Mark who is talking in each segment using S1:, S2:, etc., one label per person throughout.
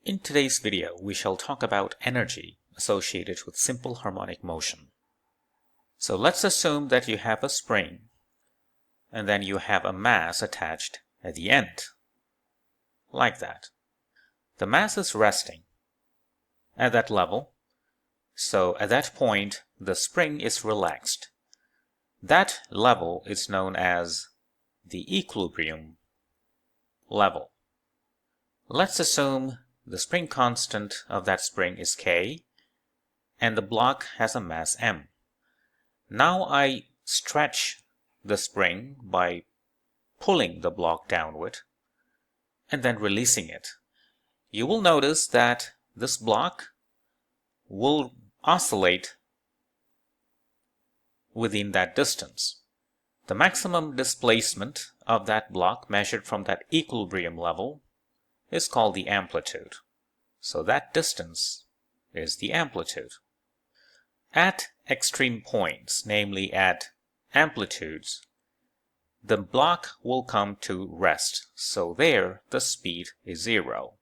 S1: In today's video, we shall talk about energy associated with simple harmonic motion. So let's assume that you have a spring and then you have a mass attached at the end, like that. The mass is resting at that level, so at that point the spring is relaxed. That level is known as the equilibrium level. Let's assume the spring constant of that spring is K, and the block has a mass M. Now I stretch the spring by pulling the block downward and then releasing it. You will notice that this block will oscillate within that distance. The maximum displacement of that block measured from that equilibrium level is called the amplitude. So that distance is the amplitude. At extreme points, namely at amplitudes, the block will come to rest. So there the speed is zero.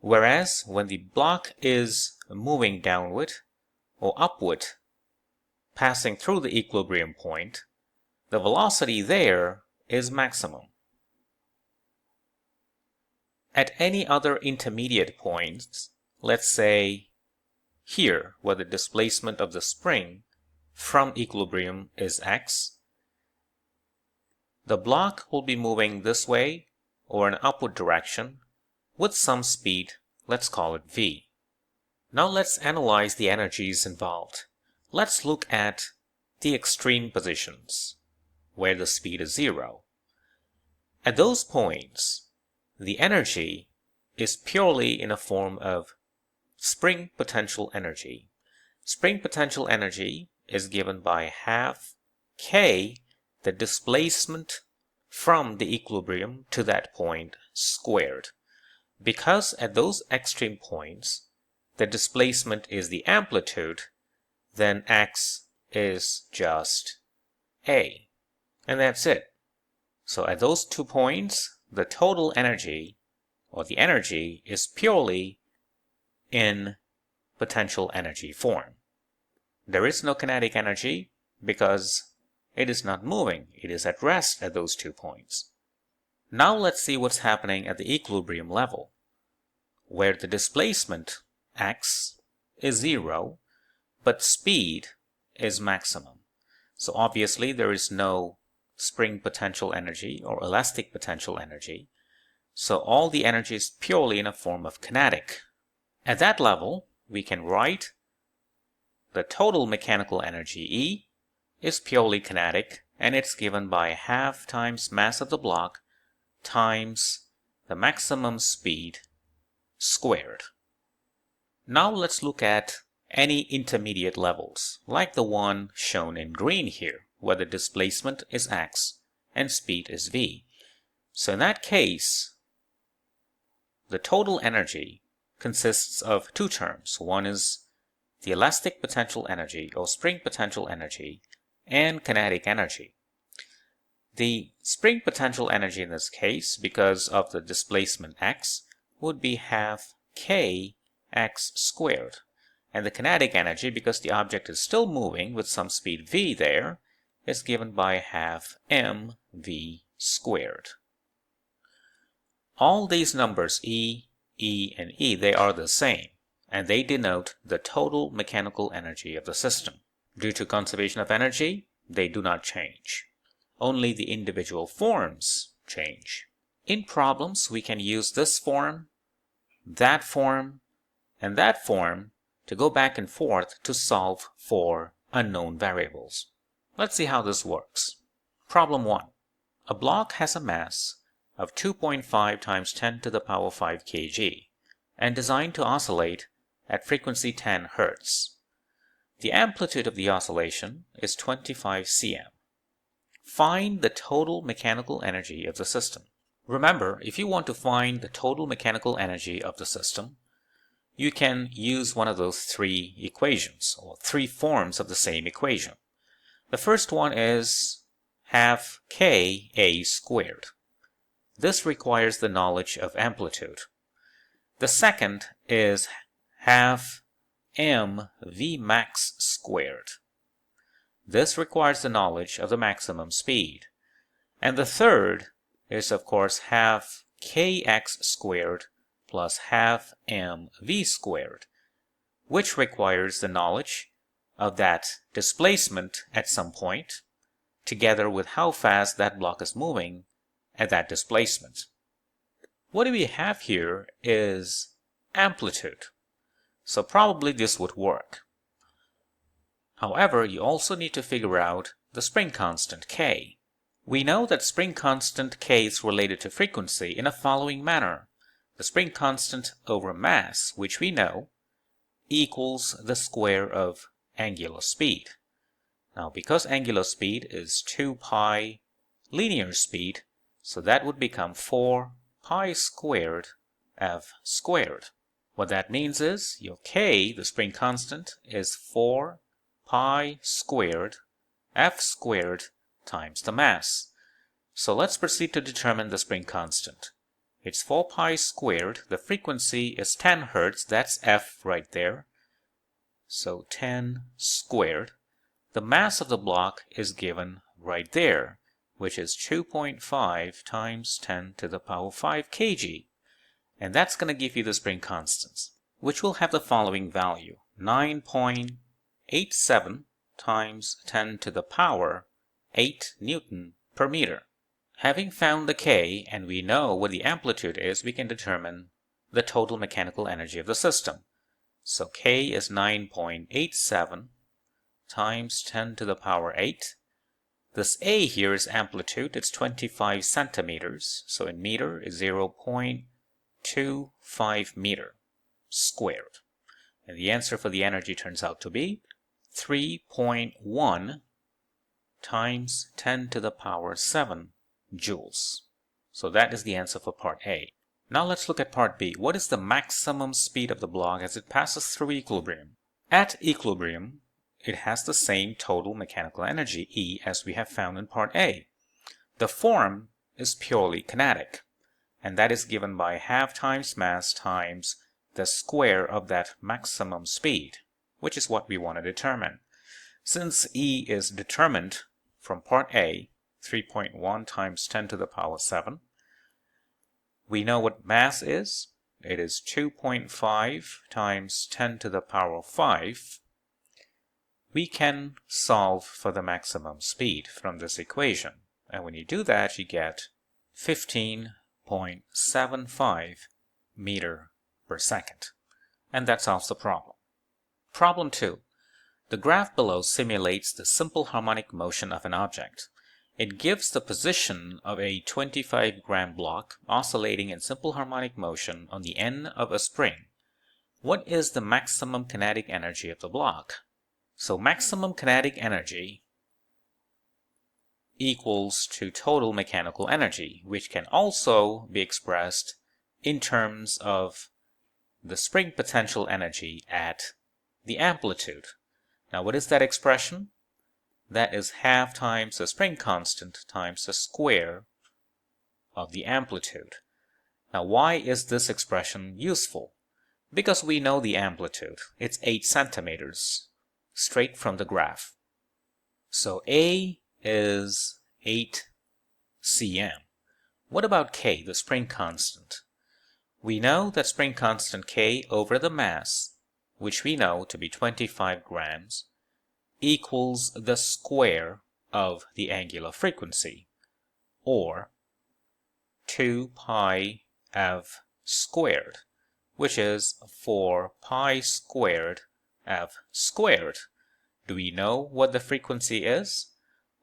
S1: Whereas when the block is moving downward or upward, passing through the equilibrium point, the velocity there is maximum. At any other intermediate points, let's say here, where the displacement of the spring from equilibrium is x, the block will be moving this way or an upward direction with some speed, let's call it v. Now let's analyze the energies involved. Let's look at the extreme positions where the speed is zero. At those points, the energy is purely in a form of spring potential energy. Spring potential energy is given by half K, the displacement from the equilibrium to that point, squared. Because at those extreme points, the displacement is the amplitude, then x is just a. And that's it. So at those 2 points, the total energy, or the energy, is purely in potential energy form. There is no kinetic energy because it is not moving. It is at rest at those 2 points. Now let's see what's happening at the equilibrium level, where the displacement, x, is zero, but speed is maximum. So obviously there is no spring potential energy or elastic potential energy. So all the energy is purely in a form of kinetic. At that level, we can write the total mechanical energy E is purely kinetic, and it's given by half times mass of the block times the maximum speed squared. Now let's look at any intermediate levels, like the one shown in green here, where the displacement is x and speed is v. So in that case, the total energy consists of 2 terms. One is the elastic potential energy or spring potential energy and kinetic energy. The spring potential energy in this case, because of the displacement x, would be half k x squared. And the kinetic energy, because the object is still moving with some speed v there, is given by half mv squared. All these numbers, E, and E, they are the same, and they denote the total mechanical energy of the system. Due to conservation of energy, they do not change. Only the individual forms change. In problems, we can use this form, that form, and that form to go back and forth to solve for unknown variables. Let's see how this works. Problem 1. A block has a mass of 2.5 times 10 to the power 5 kg and designed to oscillate at frequency 10 Hz. The amplitude of the oscillation is 25 cm. Find the total mechanical energy of the system. Remember, if you want to find the total mechanical energy of the system, you can use one of those 3 equations, or 3 forms of the same equation. The first one is half k a squared. This requires the knowledge of amplitude. The second is half mv max squared. This requires the knowledge of the maximum speed. And the third is, of course, half kx squared plus half mv squared, which requires the knowledge of that displacement at some point, together with how fast that block is moving at that displacement. What we have here is amplitude, so probably this would work. However, you also need to figure out the spring constant k. We know that spring constant k is related to frequency in the following manner. The spring constant over mass, which we know, equals the square of angular speed. Now, because angular speed is 2 pi linear speed, so that would become 4 pi squared f squared. What that means is your k, the spring constant, is 4 pi squared f squared times the mass. So let's proceed to determine the spring constant. It's 4 pi squared. The frequency is 10 hertz. That's f right there. So 10 squared. The mass of the block is given right there, which is 2.5 times 10 to the power 5 kg. And that's going to give you the spring constants, which will have the following value: 9.87 times 10 to the power 8 Newton per meter. Having found the k and we know what the amplitude is, we can determine the total mechanical energy of the system. So k is 9.87 times 10 to the power 8. This a here is amplitude. It's 25 centimeters. So in meter is 0.25 meter squared. And the answer for the energy turns out to be 3.1 times 10 to the power 7 joules. So that is the answer for part A. Now let's look at part B. What is the maximum speed of the block as it passes through equilibrium? At equilibrium, it has the same total mechanical energy, E, as we have found in part A. The form is purely kinetic, and that is given by half times mass times the square of that maximum speed, which is what we want to determine. Since E is determined from part A, 3.1 times 10 to the power 7, we know what mass is. It is 2.5 times 10 to the power 5. We can solve for the maximum speed from this equation. And when you do that, you get 15.75 meter per second. And that solves the problem. Problem 2. The graph below simulates the simple harmonic motion of an object. It gives the position of a 25-gram block oscillating in simple harmonic motion on the end of a spring. What is the maximum kinetic energy of the block? So maximum kinetic energy equals to total mechanical energy, which can also be expressed in terms of the spring potential energy at the amplitude. Now, what is that expression? That is half times the spring constant times the square of the amplitude. Now, why is this expression useful? Because we know the amplitude. It's 8 centimeters, straight from the graph. So A is 8 cm. What about K, the spring constant? We know that spring constant K over the mass, which we know to be 25 grams, equals the square of the angular frequency, or 2 pi f squared, which is 4 pi squared f squared. Do we know what the frequency is?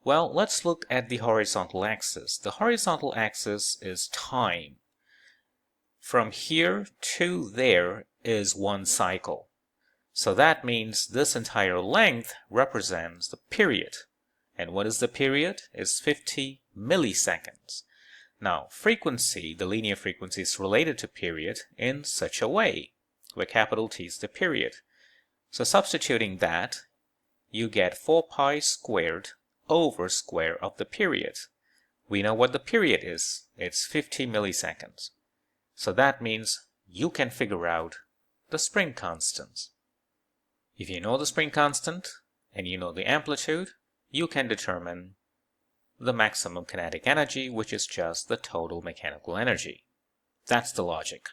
S1: Well, let's look at the horizontal axis. The horizontal axis is time. From here to there is one cycle. So that means this entire length represents the period. And what is the period? It's 50 milliseconds. Now, frequency, the linear frequency, is related to period in such a way, where capital T is the period. So substituting that, you get 4 pi squared over square of the period. We know what the period is. It's 50 milliseconds. So that means you can figure out the spring constant. If you know the spring constant and you know the amplitude, you can determine the maximum kinetic energy, which is just the total mechanical energy. That's the logic.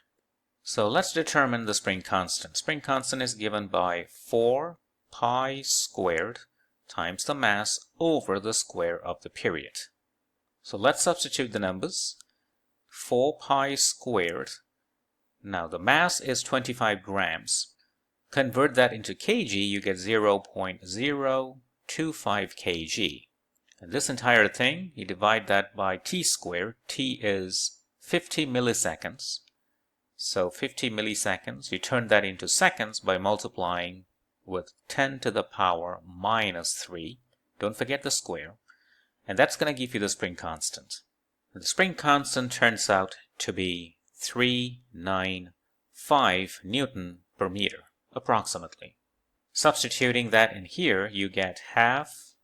S1: So let's determine the spring constant. Spring constant is given by 4 pi squared times the mass over the square of the period. So let's substitute the numbers. 4 pi squared. Now the mass is 25 grams. Convert that into kg, you get 0.025 kg. And this entire thing, you divide that by t squared. T is 50 milliseconds. So 50 milliseconds, you turn that into seconds by multiplying with 10 to the power minus 3. Don't forget the square. And that's going to give you the spring constant. The spring constant turns out to be 395 Newton per meter, approximately. Substituting that in here, you get half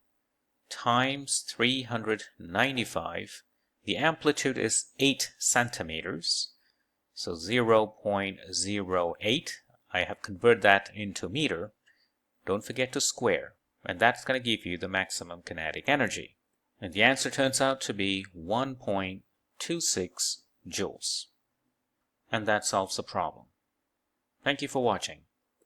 S1: times 395. The amplitude is 8 centimeters. So 0.08. I have converted that into meter. Don't forget to square. And that's going to give you the maximum kinetic energy. And the answer turns out to be 1.26 joules. And that solves the problem. Thank you for watching.